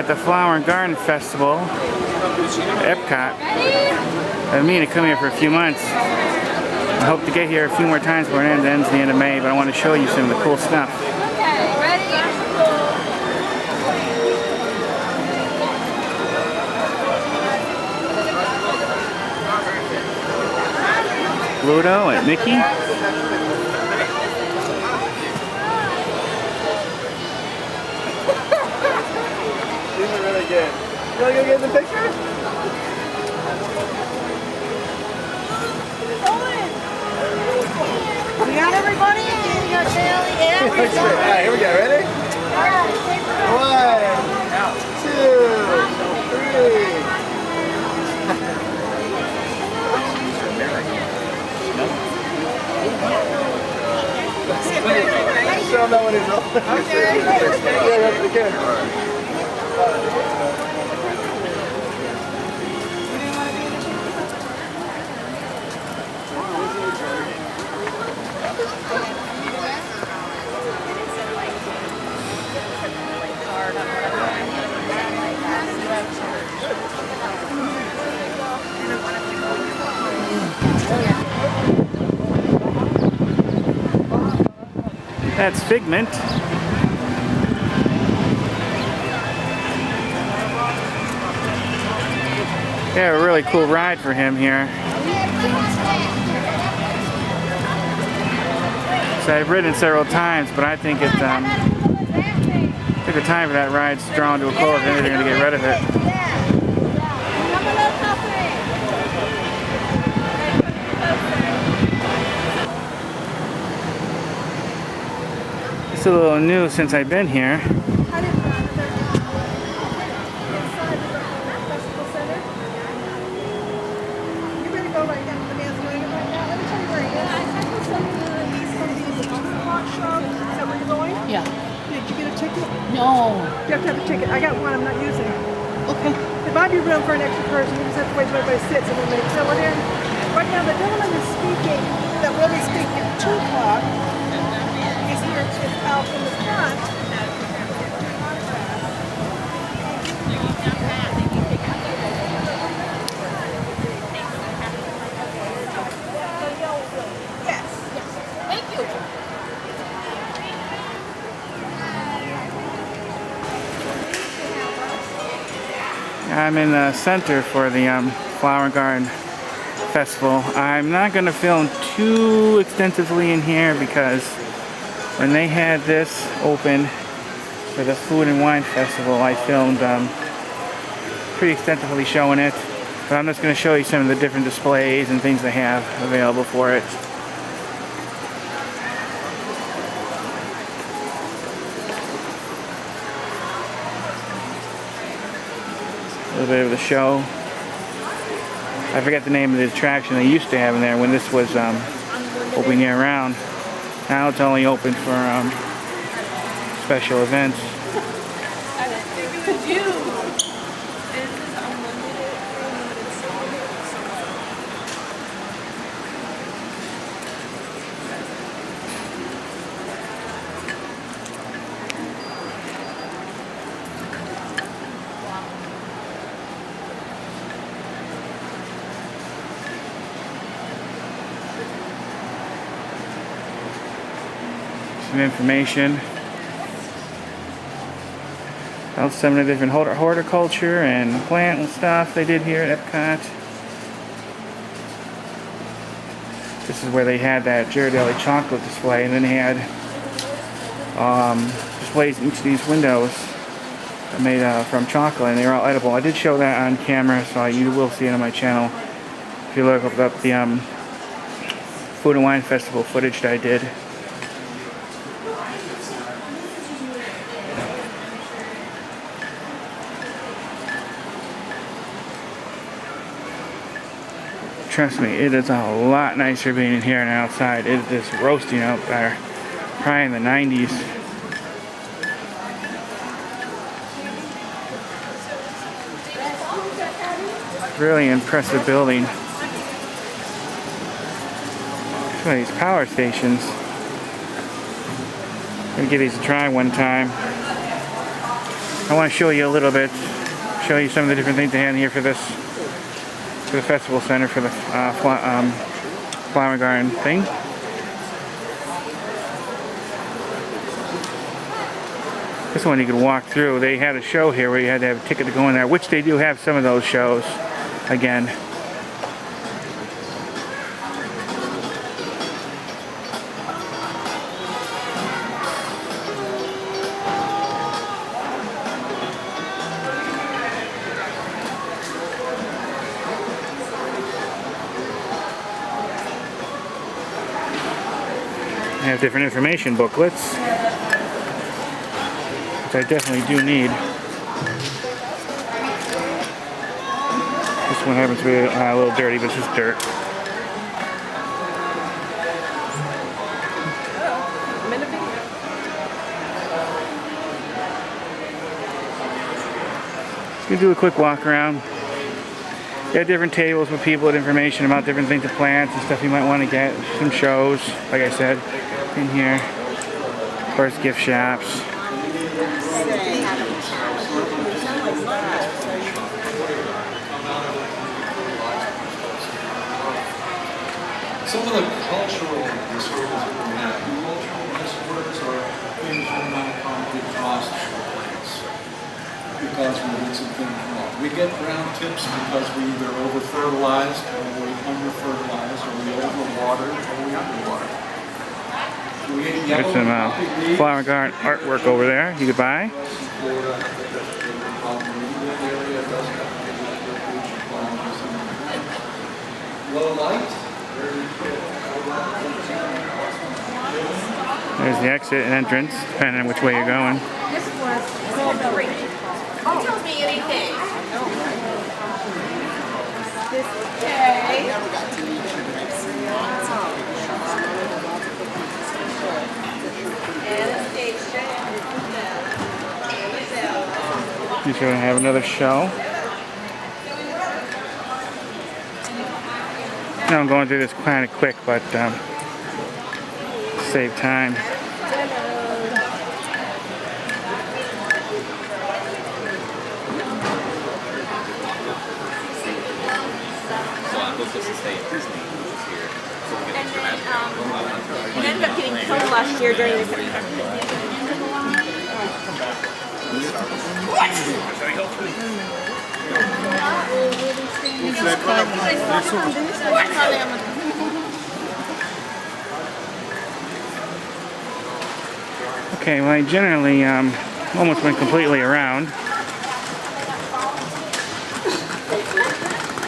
at the Flower and Garden Festival at Epcot. I've been meaning to come here for a few months. I hope to get here a few more times before it ends the end of May, but I want to show you some of the cool stuff. Okay, ready? Pluto and Mickey. These are really good. You want to go get the picture? We got everybody? You got Sally? Yeah. Looks great. Alright, here we go. Ready? One, two, three. Show them that one is on. Okay. Yeah, that's good. That's Figment. Yeah, a really cool ride for him here. So I've ridden several times, but I think it's the time for that ride's drawn to a close. I think they're going to get rid of it. It's a little new since I've been here. Yeah. Did you get a ticket? No. You have to have a ticket. I got one. I'm not using it. Okay. There might be room for an extra person. You just have to wait till everybody sits and we'll make it. So we're in. Right now, the gentleman is speaking, that will be speaking at 2 o'clock. He's here out in the front. I'm in the center for the Flower and Garden Festival. I'm not going to film too extensively in here because when they had this open for the Food and Wine Festival, I filmed pretty extensively showing it. But I'm just going to show you some of the different displays and things they have available for it. A little bit of the show. I forget the name of the attraction they used to have in there when this was open year round. Now it's only open for special events. Some information about some of the different horticulture and plant stuff they did here at Epcot. This is where they had that Ghirardelli chocolate display, and then they had displays in each of these windows made from chocolate, and they were all edible. I did show that on camera, so you will see it on my channel if you look up the Food and Wine Festival footage that I did. Trust me, it is a lot nicer being in here and outside. It is roasting out there, probably in the 90s. Really impressive building. Some of these power stations. I'm gonna give these a try one time. I want to show you a little bit, show you some of the different things they had here for this, for the festival center, for the flower garden thing. This one you could walk through. They had a show here where you had to have a ticket to go in there, which they do have some of those shows again. They have different information booklets, which I definitely do need. This one happens to be a little dirty, but it's just dirt. Just gonna do a quick walk around. They have different tables with people with information about different things of plants and stuff you might want to get. Some shows, like I said, in here. Of course, gift shops. Some of the cultural disorders that we have, cultural disorders are things we're not probably caused for plants because we did some things wrong. We get brown tips because we either over-fertilized or we under-fertilized or we over-watered or we under-watered. There's some flower garden artwork over there you could buy. Low light. There's the exit and entrance, depending on which way you're going. This was strawberry. Don't tell me anything. He's going to have another show. Now I'm going through this kind of quick, but save time. It ended up getting killed last year during the Okay, well I generally almost went completely around.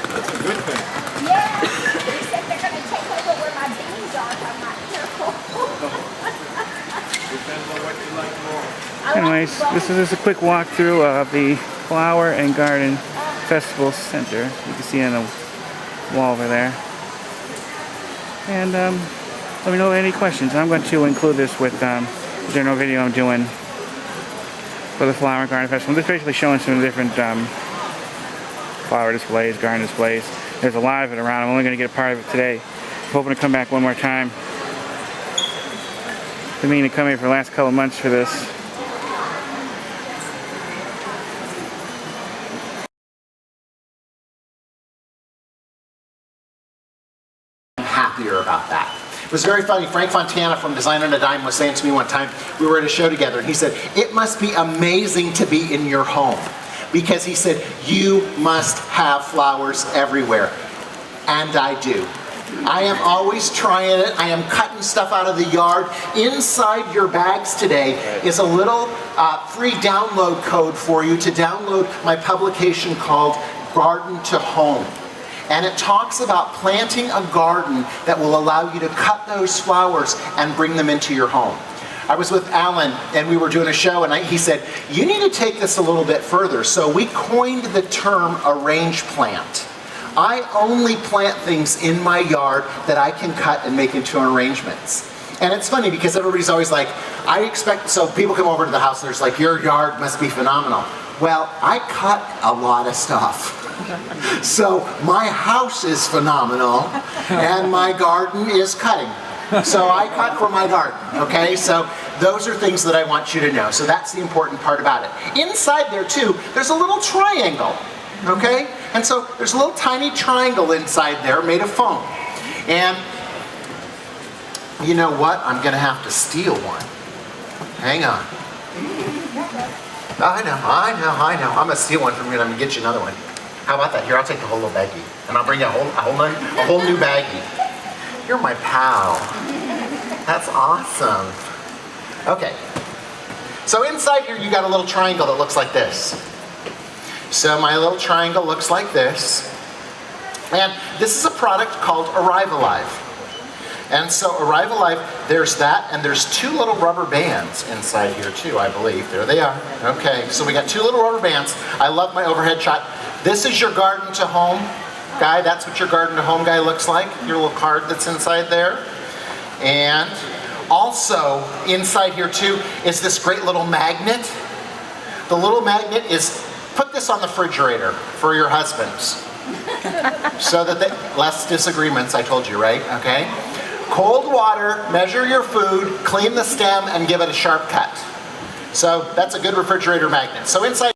That's a good thing. Yeah, they said they're going to take over where my beans are. I'm not careful. Depends on what you like more. Anyways, this is just a quick walkthrough of the Flower and Garden Festival Center. You can see on the wall over there. And let me know any questions. I'm going to include this with the general video I'm doing for the Flower and Garden Festival. This is basically showing some different flower displays, garden displays. There's a lot of it around. I'm only going to get a part of it today. I'm hoping to come back one more time. I've been meaning to come here for the last couple of months for this. Happier about that. It was very funny. Frank Fontana from Design on a Dime was saying to me one time, we were at a show together, and he said, it must be amazing to be in your home. Because he said, you must have flowers everywhere. And I do. I am always trying it. I am cutting stuff out of the yard. Inside your bags today is a little free download code for you to download my publication called Garden to Home. And it talks about planting a garden that will allow you to cut those flowers and bring them into your home. I was with Alan and we were doing a show and he said, you need to take this a little bit further. So we coined the term arrange plant. I only plant things in my yard that I can cut and make into arrangements. And it's funny because everybody's always like, I expect, so people come over to the house and there's like, your yard must be phenomenal. Well, I cut a lot of stuff. So my house is phenomenal and my garden is cutting. So I cut for my garden, okay? So those are things that I want you to know. So that's the important part about it. Inside there too, there's a little triangle, okay? And so there's a little tiny triangle inside there made of foam. And you know what? I'm gonna have to steal one. Hang on. I know. I'm gonna steal one from you and I'm gonna get you another one. How about that? Here, I'll take the whole little baggie. And I'll bring you a whole new baggie. You're my pal. That's awesome. Okay. So inside here, you got a little triangle that looks like this. So my little triangle looks like this. And this is a product called Arrive Alive. And so Arrive Alive, there's that, and there's two little rubber bands inside here too, I believe. There they are. Okay, so we got two little rubber bands. I love my overhead shot. This is your garden to home guy. That's what your garden to home guy looks like. Your little card that's inside there. And also inside here too is this great little magnet. The little magnet is, put this on the refrigerator for your husbands. So that they, less disagreements, I told you, right? Okay. Cold water, measure your food, clean the stem, and give it a sharp cut. So that's a good refrigerator magnet. So inside.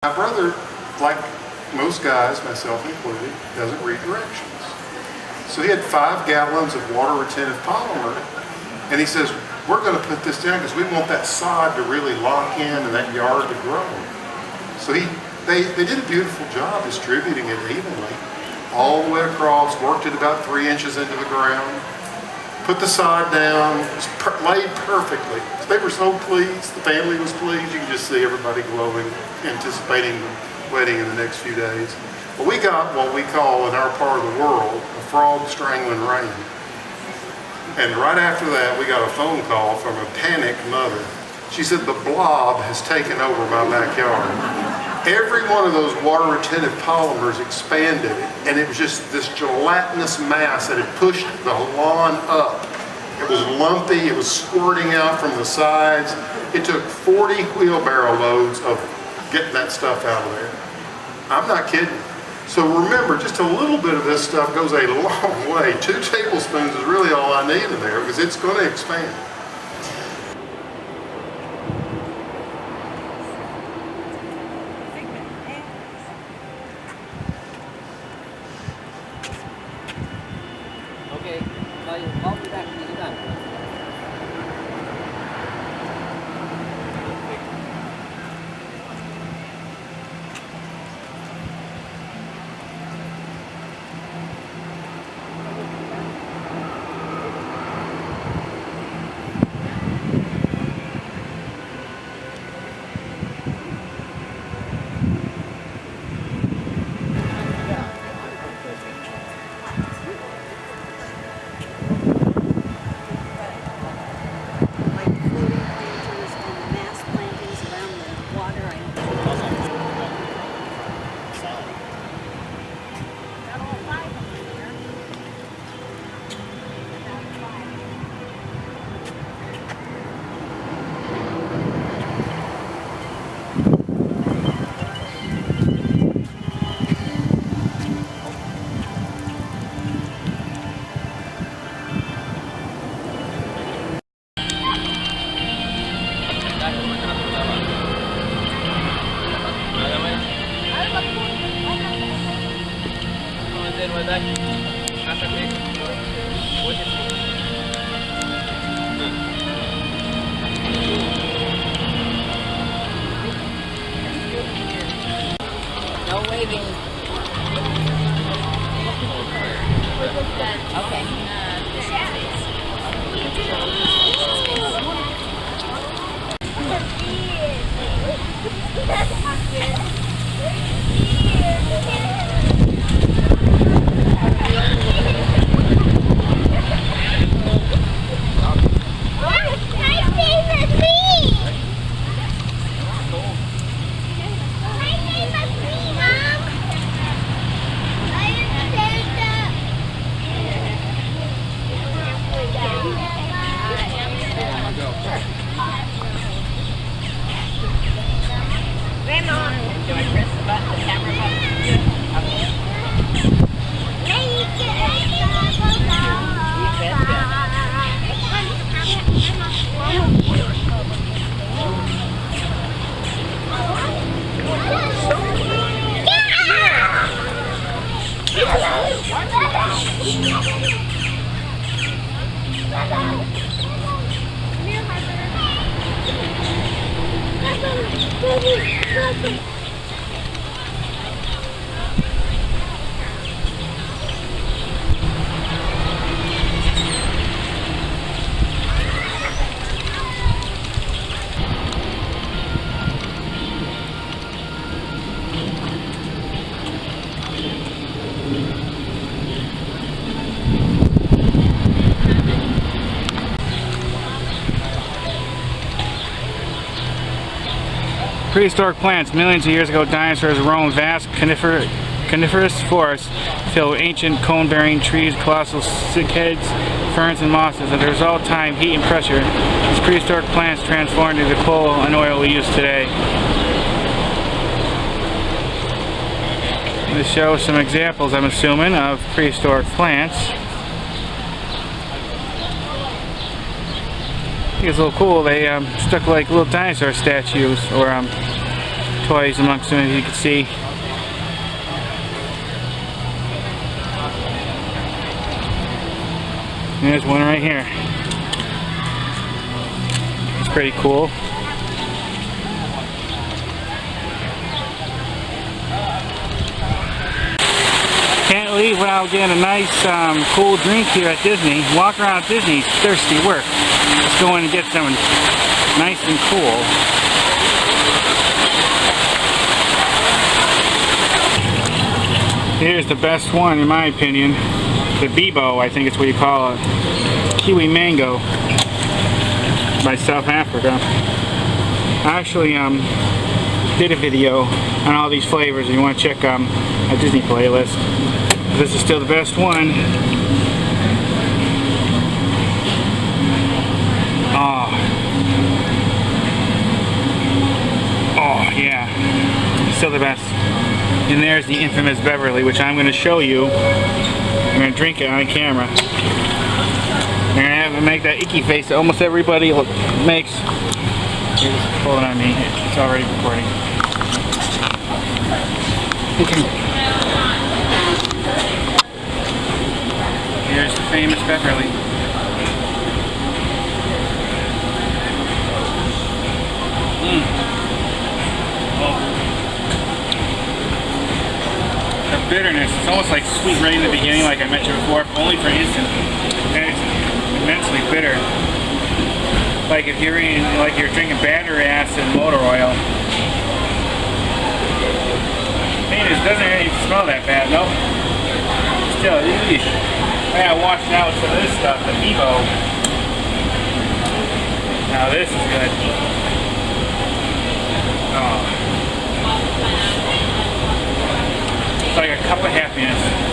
My brother, like most guys, myself included, doesn't read directions. So he had 5 gallons of water retentive polymer, and he says, we're going to put this down because we want that sod to really lock in and that yard to grow. So they did a beautiful job distributing it evenly, all the way across, worked it about 3 inches into the ground, put the sod down, it was laid perfectly. They were so pleased, the family was pleased. You can just see everybody glowing, anticipating the wedding in the next few days. But we got what we call in our part of the world, a frog strangling rain. And right after that, we got a phone call from a panicked mother. She said, the blob has taken over my backyard. Every one of those water retentive polymers expanded, and it was just this gelatinous mass that had pushed the lawn up. It was lumpy, it was squirting out from the sides. It took 40 wheelbarrow loads of getting that stuff out of there. I'm not kidding. So remember, just a little bit of this stuff goes a long way. 2 tablespoons is really all I need in there because it's going to expand. Okay, I'll be back when you're done. No waving. Okay. Prehistoric plants. Millions of years ago, dinosaurs roamed vast coniferous forests filled with ancient cone-bearing trees, colossal cycads, ferns, and mosses. As a result of time, heat, and pressure, these prehistoric plants transformed into the coal and oil we use today. This shows some examples, I'm assuming, of prehistoric plants. I think it's a little cool. They stuck like little dinosaur statues or toys amongst them, as you can see. There's one right here. It's pretty cool. Can't leave without getting a nice cool drink here at Disney. Walk around Disney's thirsty work. Let's go in and get something nice and cool. Here's the best one in my opinion. The Bibo, I think it's what you call it. Kiwi Mango by South Africa. I actually did a video on all these flavors if you want to check a Disney playlist. This is still the best one. Oh yeah, still the best. And there's the infamous Beverly, which I'm going to show you. I'm going to drink it on camera. I'm going to have to make that icky face that almost everybody makes. Hold it on me, it's already recording. Okay. Here's the famous Beverly. The bitterness, it's almost like sweet right in the beginning, like I mentioned before, only for instant. And it's immensely bitter. Like if you're eating, like you're drinking battery acid and motor oil. Hey, this doesn't really smell that bad, nope. Still, I gotta wash it out with some of this stuff, the Bibo. Now this is good. Oh. It's like a cup of happiness.